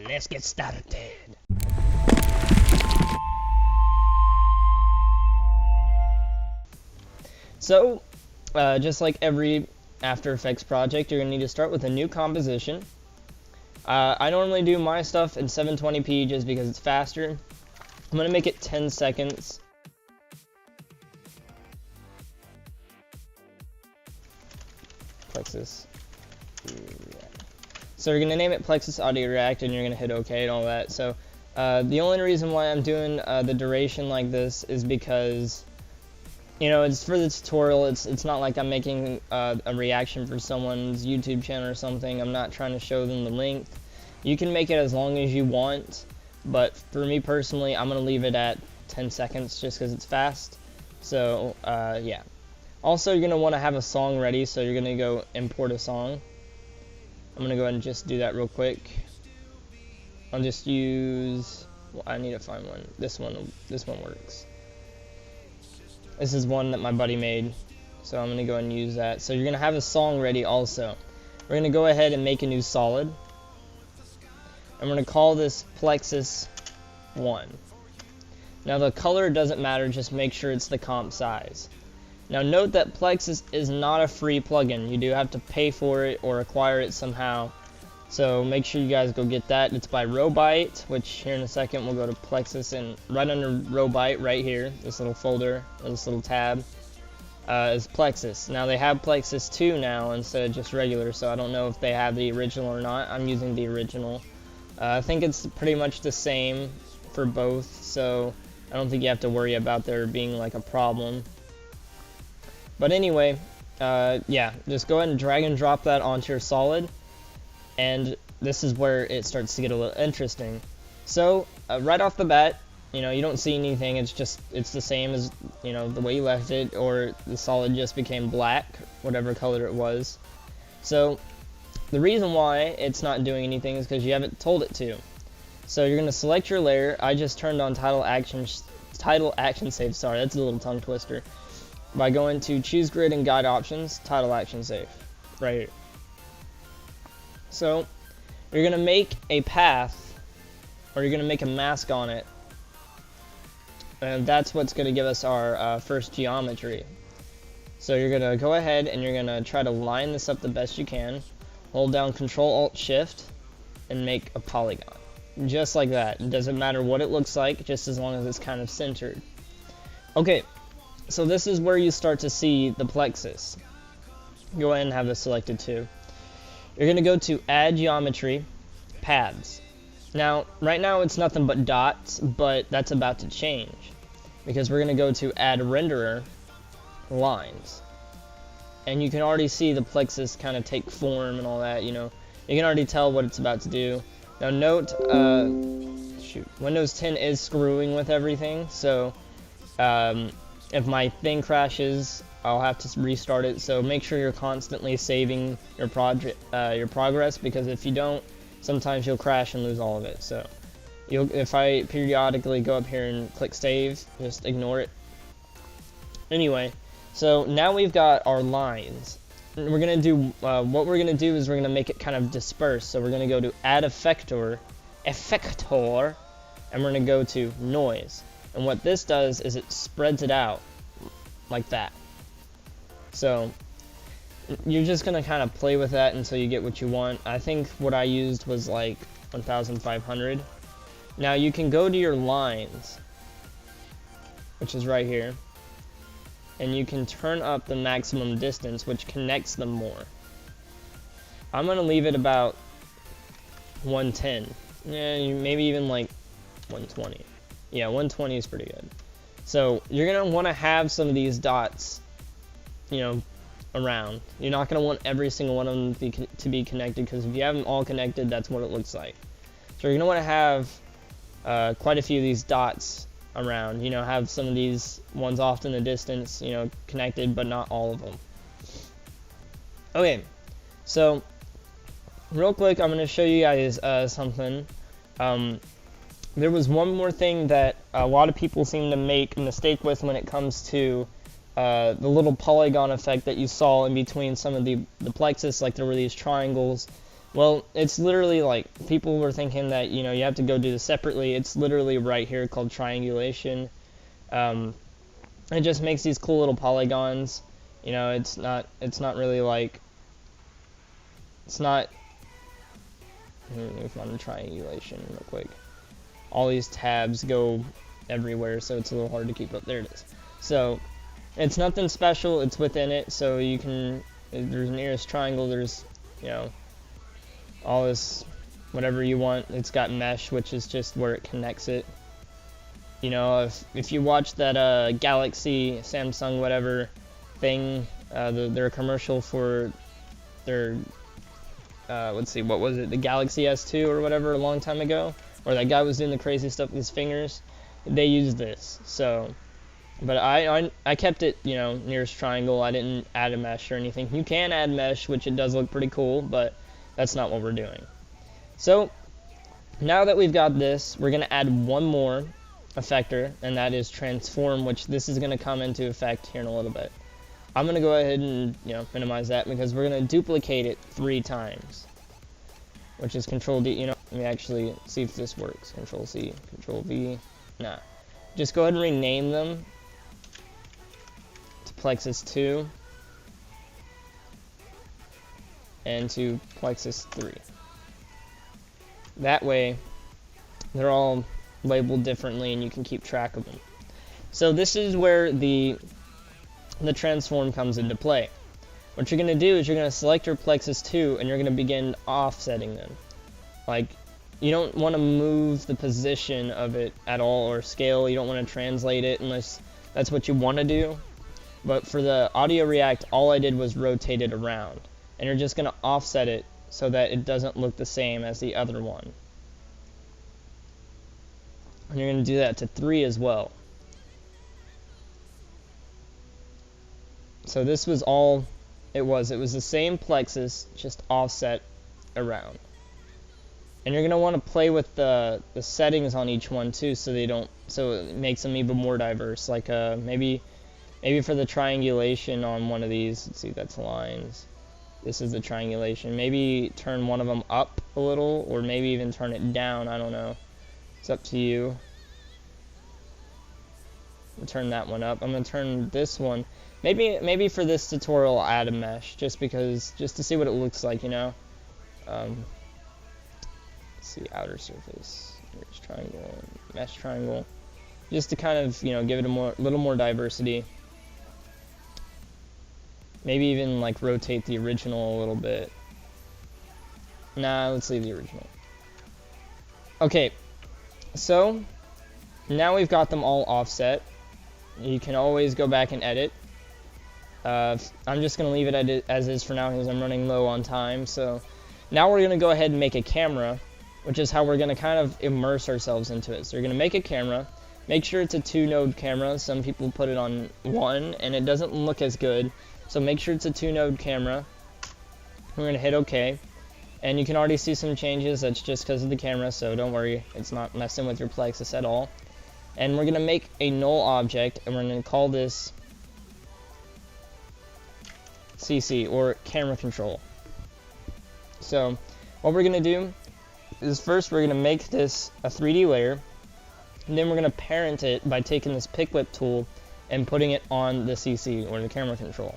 let's get started. So, just like every After Effects project, you're going to need to start with a new composition. I normally do my stuff in 720p just because it's faster. I'm going to make it 10 seconds. Plexus. So you're going to name it Plexus Audio React, and you're going to hit OK and all that. So the only reason why I'm doing the duration like this is because, you know, it's for the tutorial. It's not like I'm making a reaction for someone's YouTube channel or something. I'm not trying to show them the length. You can make it as long as you want, but for me personally, I'm going to leave it at 10 seconds just because it's fast. So yeah. Also, you're going to want to have a song ready, so you're going to go import a song. I'm going to go ahead and just do that real quick. I'll just use, well, I need to find one. This one works. This is one that my buddy made, so I'm going to go ahead and use that. So you're going to have a song ready also. We're going to go ahead and make a new solid. I'm going to call this Plexus 1. Now the color doesn't matter, just make sure it's the comp size. Now note that Plexus is not a free plugin. You do have to pay for it or acquire it somehow. So make sure you guys go get that. It's by Robyte, which here in a second we'll go to Plexus, and right under Robyte right here, this little folder, or this little tab, is Plexus. Now they have Plexus 2 now instead of just regular, so I don't know if they have the original or not. I'm using the original. I think it's pretty much the same for both, so I don't think you have to worry about there being like a problem. But anyway, yeah, just go ahead and drag and drop that onto your solid, and this is where it starts to get a little interesting. So right off the bat, you know, you don't see anything. It's the same as, you know, the way you left it, or the solid just became black, whatever color it was. So the reason why it's not doing anything is because you haven't told it to. So you're going to select your layer. I just turned on title action save. Sorry, that's a little tongue twister. By going to choose grid and guide options, title action save, right here. So you're going to make a path, or you're going to make a mask on it, and that's what's going to give us our first geometry. So you're going to go ahead and you're going to try to line this up the best you can. Hold down Control-Alt-Shift and make a polygon. Just like that. It doesn't matter what it looks like, just as long as it's kind of centered. Okay, so this is where you start to see the Plexus. Go ahead and have this selected too. You're going to go to Add Geometry, Paths. Now, right now it's nothing but dots, but that's about to change, because we're going to go to Add Renderer, Lines. And you can already see the Plexus kind of take form and all that, you know. You can already tell what it's about to do. Now note, Windows 10 is screwing with everything, so if my thing crashes, I'll have to restart it. So make sure you're constantly saving your progress, because if you don't, sometimes you'll crash and lose all of it. So if I periodically go up here and click save, just ignore it. Anyway, so now we've got our lines. We're gonna do what we're gonna do is we're gonna make it kind of dispersed. So we're gonna go to Add Effector, and we're gonna go to Noise. And what this does is it spreads it out like that. So you're just gonna kind of play with that until you get what you want. I think what I used was like 1500. Now you can go to your lines, which is right here, and you can turn up the maximum distance, which connects them more. I'm gonna leave it about 110. Yeah, maybe even like 120. Yeah, 120 is pretty good. So you're gonna want to have some of these dots, you know, around. You're not gonna want every single one of them to be connected, because if you have them all connected, that's what it looks like. So you're gonna want to have quite a few of these dots around. You know, have some of these ones off in the distance, you know, connected, but not all of them. Okay, so real quick, I'm gonna show you guys something. There was one more thing that a lot of people seem to make a mistake with when it comes to the little polygon effect that you saw in between some of the Plexus. Like there were these triangles Well, it's literally like, people were thinking that, you know, you have to go do this separately. It's literally right here called triangulation. It just makes these cool little polygons. You know, it's not really like, it's not, let me find triangulation real quick. All these tabs go everywhere, so it's a little hard to keep up. There it is. So, it's nothing special, it's within it, so you can, there's nearest triangle, there's, you know, all this, whatever you want. It's got mesh, which is just where it connects it. You know, if you watch that Galaxy, Samsung, whatever thing, their commercial for their, let's see, what was it, the Galaxy S2 or whatever, a long time ago, where that guy was doing the crazy stuff with his fingers, they used this. So, but I kept it, you know, nearest triangle. I didn't add a mesh or anything. You can add mesh, which it does look pretty cool, but that's not what we're doing. So, now that we've got this, we're going to add one more effector, and that is transform, which this is going to come into effect here in a little bit. I'm going to go ahead and, you know, minimize that because we're going to duplicate it 3 times, which is Control D. You know, let me actually see if this works. Control C, Control V. Nah. Just go ahead and rename them to Plexus 2 and to Plexus 3. That way, they're all labeled differently and you can keep track of them. So this is where the transform comes into play. What you're going to do is you're going to select your Plexus 2 and you're going to begin offsetting them. Like, you don't want to move the position of it at all or scale. You don't want to translate it unless that's what you want to do. But for the Audio React, all I did was rotate it around. And you're just going to offset it so that it doesn't look the same as the other one. And you're going to do that to 3 as well. So this was all it was. It was the same Plexus, just offset around. And you're going to want to play with the settings on each one too, so it makes them even more diverse. Like maybe for the triangulation on one of these, let's see, that's lines. This is the triangulation. Maybe turn one of them up a little, or maybe even turn it down. I don't know. It's up to you. I'll turn that one up. I'm gonna turn this one. Maybe for this tutorial I'll add a mesh, just to see what it looks like, you know. Let's see, outer surface. Here's triangle, mesh triangle, just to kind of, you know, give it a little more diversity. Maybe even like rotate the original a little bit. Nah, let's leave the original. Okay, so now we've got them all offset. You can always go back and edit. I'm just going to leave it as is for now because I'm running low on time. So now we're going to go ahead and make a camera, which is how we're going to kind of immerse ourselves into it. So you're going to make a camera. Make sure it's a 2-node camera. Some people put it on 1 and it doesn't look as good. So make sure it's a 2-node camera. We're going to hit OK. And you can already see some changes. That's just because of the camera, so don't worry. It's not messing with your Plexus at all. And we're going to make a null object, and we're going to call this CC, or camera control. So what we're going to do is first we're going to make this a 3D layer. And then we're going to parent it by taking this pick whip tool and putting it on the CC, or the camera control.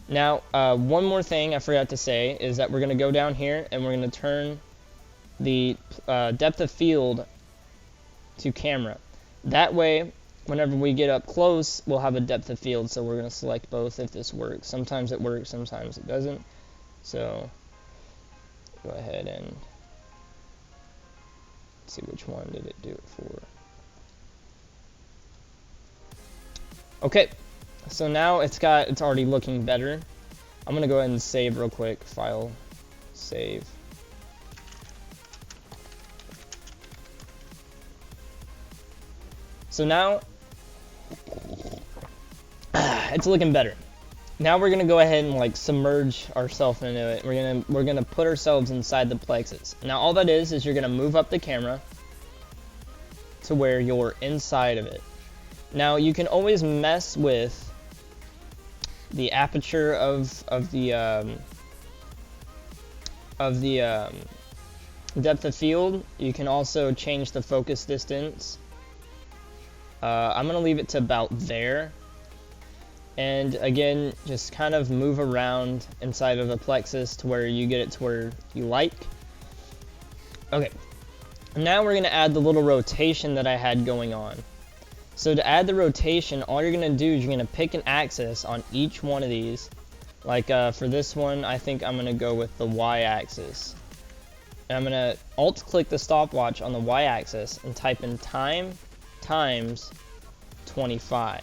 Now, one more thing I forgot to say is that we're going to go down here and we're going to turn the depth of field to camera. That way, whenever we get up close, we'll have a depth of field, so we're going to select both if this works. Sometimes it works, sometimes it doesn't. So, go ahead and see which one did it do it for. Okay. So now it's already looking better. I'm gonna go ahead and save real quick. File, save. So now it's looking better. Now we're gonna go ahead and like submerge ourselves into it. We're gonna put ourselves inside the Plexus. Now all that is you're gonna move up the camera to where you're inside of it. Now you can always mess with the aperture of the of the depth of field, you can also change the focus distance. I'm going to leave it to about there. And again, just kind of move around inside of the Plexus to where you get it to where you like. Okay, now we're going to add the little rotation that I had going on. So to add the rotation, all you're going to do is you're going to pick an axis on each one of these. Like for this one, I think I'm going to go with the y-axis. And I'm going to alt-click the stopwatch on the y-axis and type in time times 25.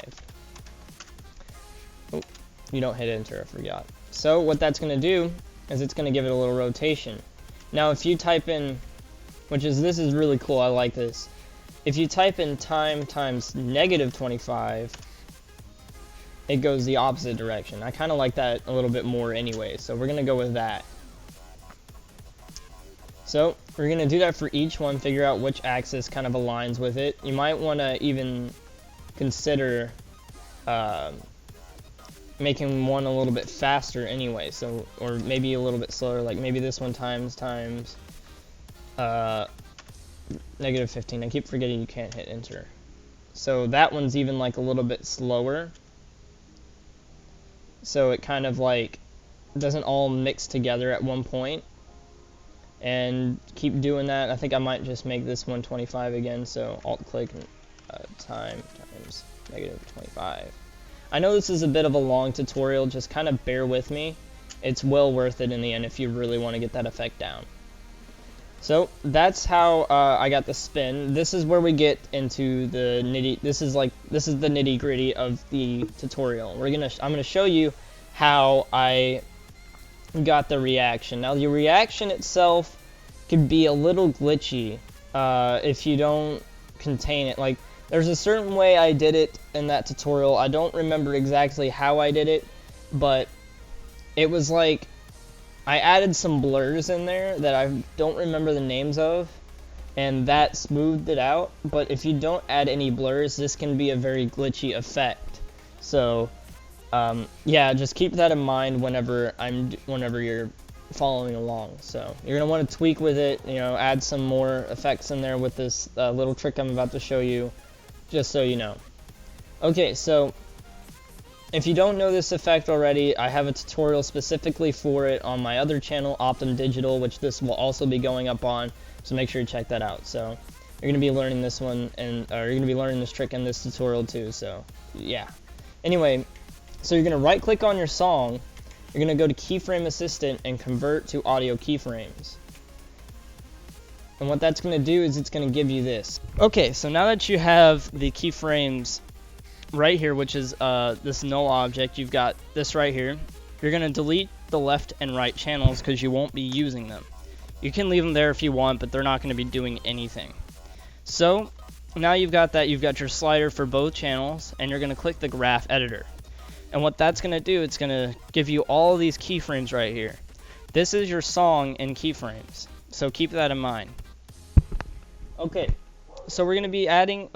Oh, you don't hit enter, I forgot. So what that's going to do is it's going to give it a little rotation. Now if you type in, this is really cool, I like this. If you type in time times negative 25, it goes the opposite direction. I kind of like that a little bit more anyway, so we're going to go with that. So we're going to do that for each one, figure out which axis kind of aligns with it. You might want to even consider making one a little bit faster anyway, so, or maybe a little bit slower, like maybe this one times negative 15. I keep forgetting you can't hit enter. So that one's even like a little bit slower. So it kind of like doesn't all mix together at one point. And keep doing that. I think I might just make this one 25 again. So alt click time times negative 25. I know this is a bit of a long tutorial. Just kind of bear with me. It's well worth it in the end if you really want to get that effect down. So that's how I got the spin. This is where we get into the this is the nitty gritty of the tutorial. I'm gonna show you how I got the reaction. Now the reaction itself can be a little glitchy if you don't contain it. Like there's a certain way I did it in that tutorial. I don't remember exactly how I did it, but it was like I added some blurs in there that I don't remember the names of, and that smoothed it out. But if you don't add any blurs, this can be a very glitchy effect. So yeah, just keep that in mind whenever you're following along. So you're gonna want to tweak with it, you know, add some more effects in there with this little trick I'm about to show you, just so you know. Okay, so if you don't know this effect already, I have a tutorial specifically for it on my other channel, Optim Digital, which this will also be going up on, so make sure you check that out. So you're going to be learning this one, and you're going to be learning this trick in this tutorial too, so yeah. Anyway, so you're going to right click on your song, you're going to go to Keyframe Assistant and convert to audio keyframes. And what that's going to do is it's going to give you this. Okay, so now that you have the keyframes right here, which is this null object, you've got this right here. You're going to delete the left and right channels because you won't be using them. You can leave them there if you want, but they're not going to be doing anything. So now you've got that, you've got your slider for both channels, and you're going to click the graph editor. And what that's going to do, it's going to give you all of these keyframes right here. This is your song in keyframes, so keep that in mind. Okay, so we're going to be adding,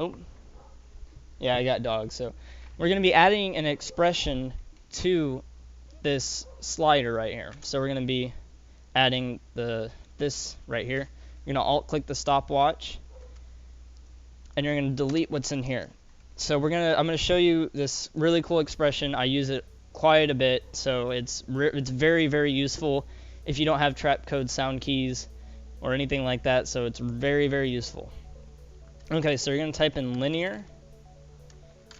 yeah, I got dogs. So we're going to be adding an expression to this slider right here. So we're going to be adding this right here. You're going to alt click the stopwatch, and you're going to delete what's in here. So I'm going to show you this really cool expression. I use it quite a bit, so it's very, very useful if you don't have trap code sound keys or anything like that. So it's very, very useful. Okay, so you're going to type in linear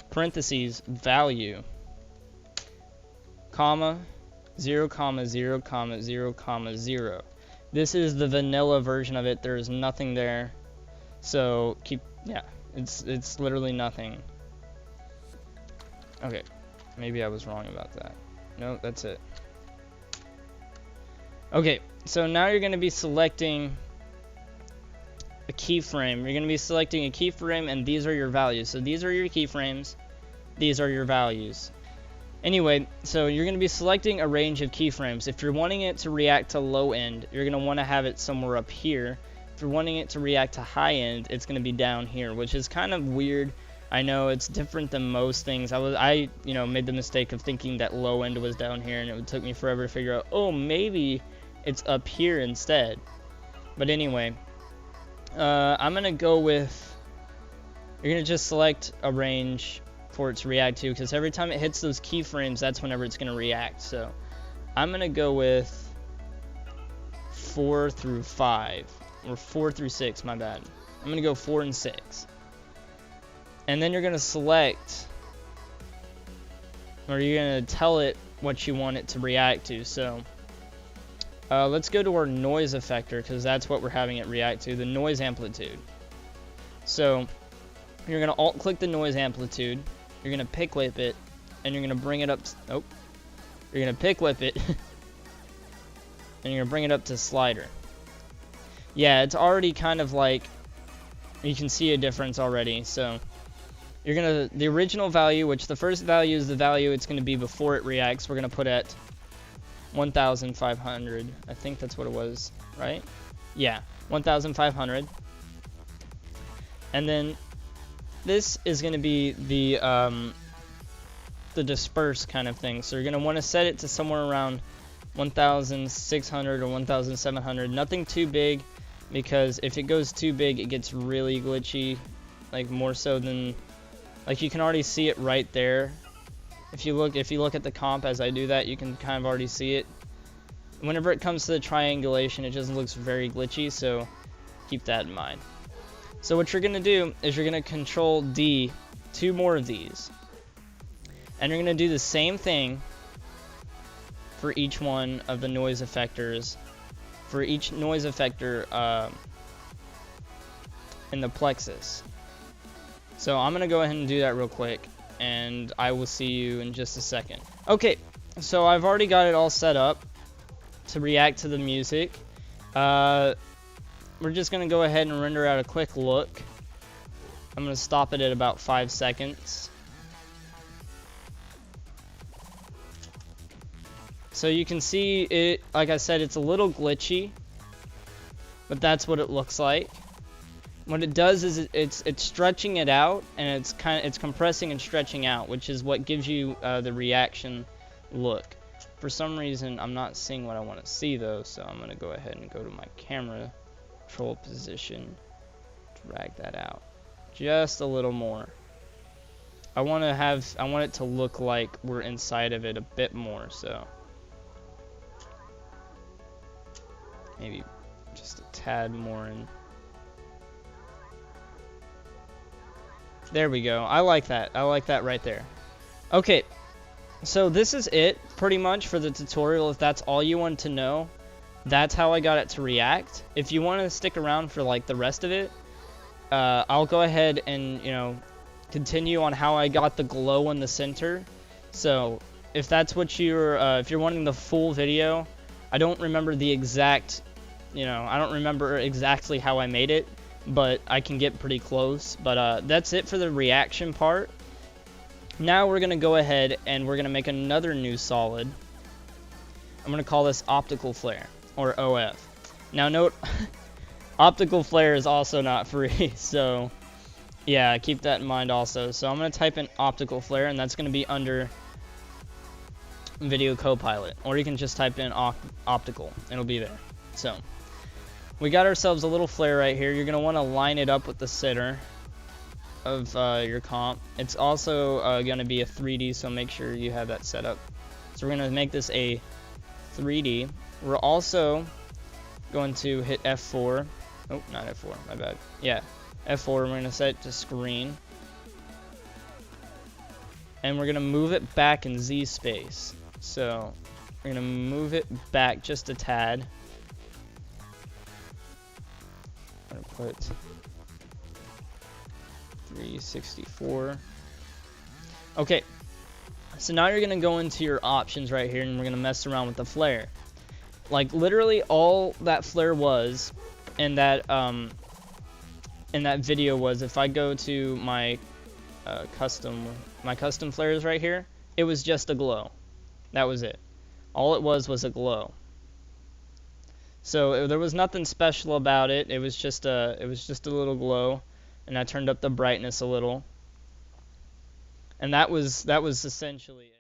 parentheses value comma 0 comma 0 comma 0 comma 0. This is the vanilla version of it. There is nothing there, so it's literally nothing. Okay, maybe I was wrong about that. No, that's it. Okay, so now you're going to be selecting a keyframe. You're going to be selecting a keyframe, and these are your values. So these are your keyframes, these are your values. Anyway, so you're going to be selecting a range of keyframes. If you're wanting it to react to low end, you're going to want to have it somewhere up here. If you're wanting it to react to high end, it's going to be down here, which is kind of weird. I know it's different than most things. I made the mistake of thinking that low end was down here, and it took me forever to figure out, oh, maybe it's up here instead. But anyway, I'm gonna go with, you're gonna just select a range for it to react to, because every time it hits those keyframes, that's whenever it's gonna react. So I'm gonna go with 4 through 5, or 4 through 6, my bad. I'm gonna go 4 and 6. And then you're gonna select, or you're gonna tell it what you want it to react to. So let's go to our noise effector, because that's what we're having it react to, the noise amplitude. So you're gonna alt click the noise amplitude, you're gonna pick whip it, and you're gonna bring it up to, you're gonna pick whip it and you're gonna bring it up to slider. Yeah, it's already kind of like, you can see a difference already. So you're gonna, the original value, which the first value is the value it's gonna be before it reacts, we're gonna put at 1,500. I think that's what it was, right? Yeah, 1,500. And then this is gonna be the disperse kind of thing. So you're gonna want to set it to somewhere around 1,600 or 1,700. Nothing too big, because if it goes too big, it gets really glitchy, like more so than, like you can already see it right there. If you look at the comp as I do that, you can kind of already see it. Whenever it comes to the triangulation, it just looks very glitchy, so keep that in mind. So what you're gonna do is you're gonna Control D 2 more of these, and you're gonna do the same thing for each one of the noise effectors, for each noise effector in the Plexus. So I'm gonna go ahead and do that real quick, and I will see you in just a second. Okay, so I've already got it all set up to react to the music. We're just gonna go ahead and render out a quick look. I'm gonna stop it at about 5 seconds. So you can see it, like I said, it's a little glitchy, but that's what it looks like. What it does is it's stretching it out, and it's compressing and stretching out, which is what gives you the reaction look. For some reason, I'm not seeing what I want to see though, so I'm gonna go ahead and go to my camera control position, drag that out just a little more. I want it to look like we're inside of it a bit more, so maybe just a tad more in. There we go. I like that. I like that right there. Okay, so this is it pretty much for the tutorial. If that's all you want to know, that's how I got it to react. If you want to stick around for like the rest of it, I'll go ahead and, you know, continue on how I got the glow in the center. So if that's what if you're wanting the full video, I don't remember the exact, I don't remember exactly how I made it, but I can get pretty close. But that's it for the reaction part. Now we're gonna go ahead and we're gonna make another new solid. I'm gonna call this Optical Flare, or OF. Now note, Optical Flare is also not free, so yeah, keep that in mind also. So I'm gonna type in Optical Flare, and that's gonna be under Video Copilot, or you can just type in Optical, it'll be there. So we got ourselves a little flare right here. You're gonna want to line it up with the center of your comp. It's also gonna be a 3D, so make sure you have that set up. So we're gonna make this a 3D. We're also going to hit F4. Oh, not F4, my bad. Yeah, F4, we're gonna set it to screen. And we're gonna move it back in Z space. So we're gonna move it back just a tad. I'm gonna put 364. Okay, so now you're gonna go into your options right here, and we're gonna mess around with the flare. Like literally all that flare was, and that video was, if I go to my custom flares right here, it was just a glow. That was it. All it was a glow. So there was nothing special about it. It was just a little glow, and I turned up the brightness a little, and that was essentially it.